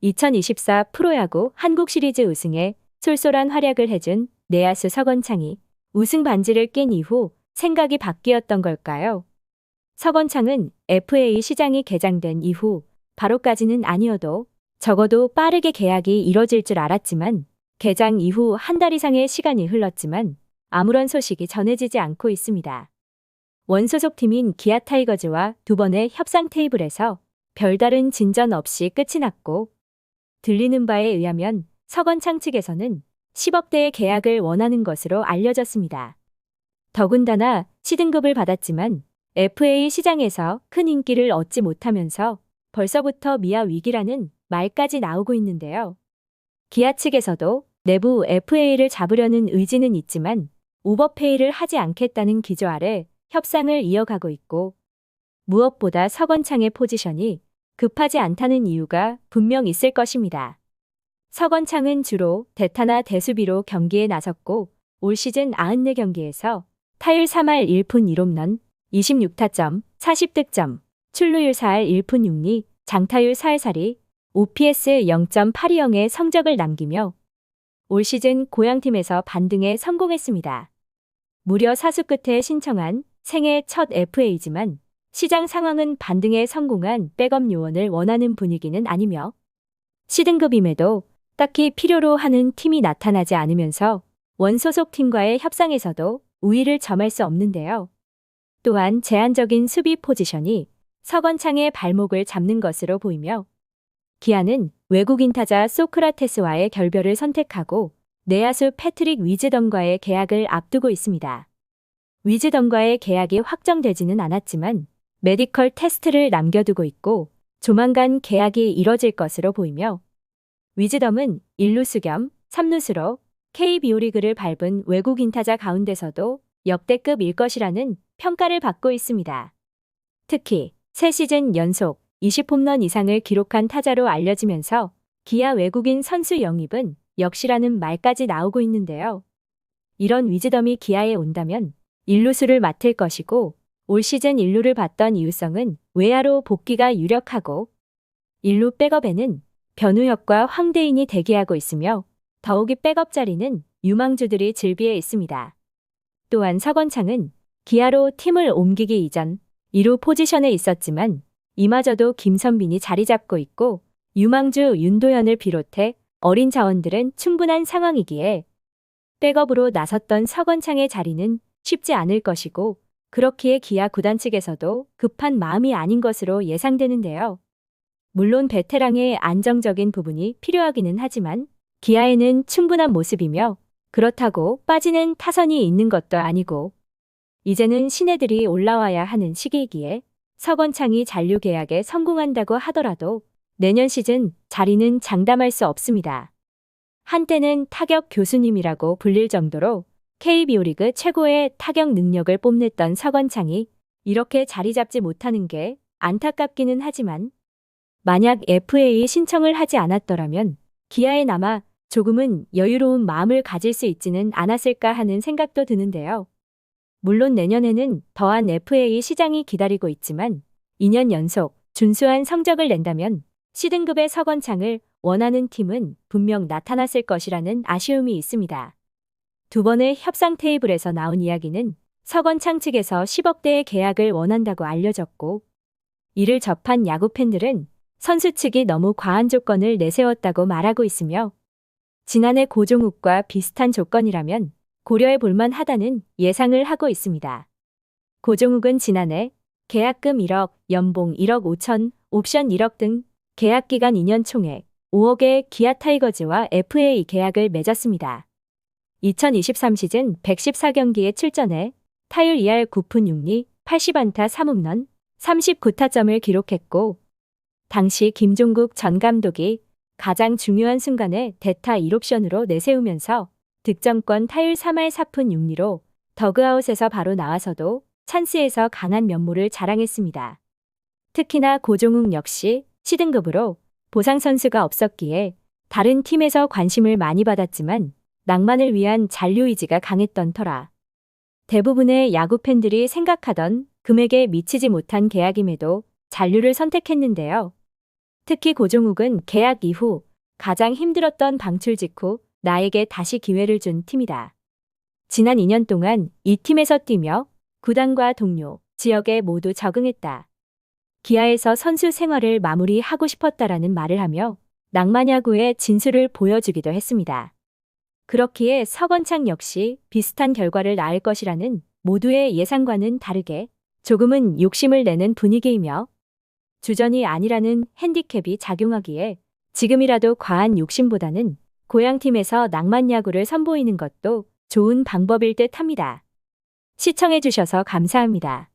2024 프로야구 한국 시리즈 우승에 쏠쏠한 활약을 해준 내야수 서건창이 우승 반지를 낀 이후 생각이 바뀌었던 걸까요? 서건창은 FA 시장이 개장된 이후 바로까지는 아니어도 적어도 빠르게 계약이 이뤄질 줄 알았지만 개장 이후 한 달 이상의 시간이 흘렀지만 아무런 소식이 전해지지 않고 있습니다. 원소속 팀인 기아 타이거즈와 두 번의 협상 테이블에서 별다른 진전 없이 끝이 났고, 들리는 바에 의하면 서건창 측에서는 10억대의 계약을 원하는 것으로 알려졌습니다. 더군다나 C등급을 받았지만 FA 시장에서 큰 인기를 얻지 못하면서 벌써부터 미아 위기라는 말까지 나오고 있는데요. 기아 측에서도 내부 FA를 잡으려는 의지는 있지만 오버페이를 하지 않겠다는 기조 아래 협상을 이어가고 있고, 무엇보다 서건창의 포지션이 급하지 않다는 이유가 분명 있을 것입니다. 서건창은 주로 대타나 대수비로 경기에 나섰고 올 시즌 94경기에서 타율 3할 1푼 1홈런, 26타점, 40득점, 출루율 4할 1푼 6리, 장타율 4할 4리, OPS 0.820의 성적을 남기며 올 시즌 고향팀에서 반등에 성공했습니다. 무려 사수 끝에 신청한 생애 첫 FA지만 시장 상황은 반등에 성공한 백업 요원을 원하는 분위기는 아니며 C등급임에도 딱히 필요로 하는 팀이 나타나지 않으면서 원소속 팀과의 협상에서도 우위를 점할 수 없는데요. 또한 제한적인 수비 포지션이 서건창의 발목을 잡는 것으로 보이며 기아는 외국인 타자 소크라테스와의 결별을 선택하고 내야수 패트릭 위즈덤과의 계약을 앞두고 있습니다. 위즈덤과의 계약이 확정되지는 않았지만 메디컬 테스트를 남겨두고 있고 조만간 계약이 이뤄질 것으로 보이며, 위즈덤은 1루수 겸 3루수로 KBO 리그를 밟은 외국인 타자 가운데서도 역대급일 것이라는 평가를 받고 있습니다. 특히 3시즌 연속 20홈런 이상을 기록한 타자로 알려지면서 기아 외국인 선수 영입은 역시라는 말까지 나오고 있는데요. 이런 위즈덤이 기아에 온다면 1루수를 맡을 것이고 올 시즌 1루를 봤던 이유성은 외야로 복귀가 유력하고 1루 백업에는 변우혁과 황대인이 대기하고 있으며 더욱이 백업 자리는 유망주들이 즐비해 있습니다. 또한 서건창은 기아로 팀을 옮기기 이전 2루 포지션에 있었지만 이마저도 김선빈이 자리 잡고 있고 유망주 윤도현을 비롯해 어린 자원들은 충분한 상황이기에 백업으로 나섰던 서건창의 자리는 쉽지 않을 것이고, 그렇기에 기아 구단 측에서도 급한 마음이 아닌 것으로 예상되는데요. 물론 베테랑의 안정적인 부분이 필요하기는 하지만 기아에는 충분한 모습이며 그렇다고 빠지는 타선이 있는 것도 아니고 이제는 신예들이 올라와야 하는 시기이기에 서건창이 잔류 계약에 성공한다고 하더라도 내년 시즌 자리는 장담할 수 없습니다. 한때는 타격 교수님이라고 불릴 정도로 KBO 리그 최고의 타격 능력을 뽐냈던 서건창이 이렇게 자리 잡지 못하는 게 안타깝기는 하지만 만약 FA 신청을 하지 않았더라면 기아에 남아 조금은 여유로운 마음을 가질 수 있지는 않았을까 하는 생각도 드는데요. 물론 내년에는 더한 FA 시장이 기다리고 있지만 2년 연속 준수한 성적을 낸다면 C등급의 서건창을 원하는 팀은 분명 나타났을 것이라는 아쉬움이 있습니다. 두 번의 협상 테이블에서 나온 이야기는 서건창 측에서 10억대의 계약을 원한다고 알려졌고, 이를 접한 야구 팬들은 선수 측이 너무 과한 조건을 내세웠다고 말하고 있으며 지난해 고종욱과 비슷한 조건이라면 고려해 볼만 하다는 예상을 하고 있습니다. 고종욱은 지난해 계약금 1억, 연봉 1억 5천, 옵션 1억 등 계약기간 2년 총액 5억의 기아 타이거즈와 FA 계약을 맺었습니다. 2023 시즌 114경기에 출전해 타율 2할 9푼 6리, 80안타 3홈런, 39타점을 기록했고 당시 김종국 전 감독이 가장 중요한 순간에 대타 1옵션으로 내세우면서 득점권 타율 3할 4푼 6리로 더그아웃에서 바로 나와서도 찬스에서 강한 면모를 자랑했습니다. 특히나 고종욱 역시 C등급으로 보상 선수가 없었기에 다른 팀에서 관심을 많이 받았지만 낭만을 위한 잔류 의지가 강했던 터라 대부분의 야구 팬들이 생각하던 금액에 미치지 못한 계약임에도 잔류를 선택했는데요. 특히 고종욱은 계약 이후 가장 힘들었던 방출 직후 나에게 다시 기회를 준 팀이다. 지난 2년 동안 이 팀에서 뛰며 구단과 동료, 지역에 모두 적응했다. 기아에서 선수 생활을 마무리하고 싶었다라는 말을 하며 낭만야구의 진수를 보여주기도 했습니다. 그렇기에 서건창 역시 비슷한 결과를 낳을 것이라는 모두의 예상과는 다르게 조금은 욕심을 내는 분위기이며 주전이 아니라는 핸디캡이 작용하기에 지금이라도 과한 욕심보다는 고향팀에서 낭만야구를 선보이는 것도 좋은 방법일 듯 합니다. 시청해주셔서 감사합니다.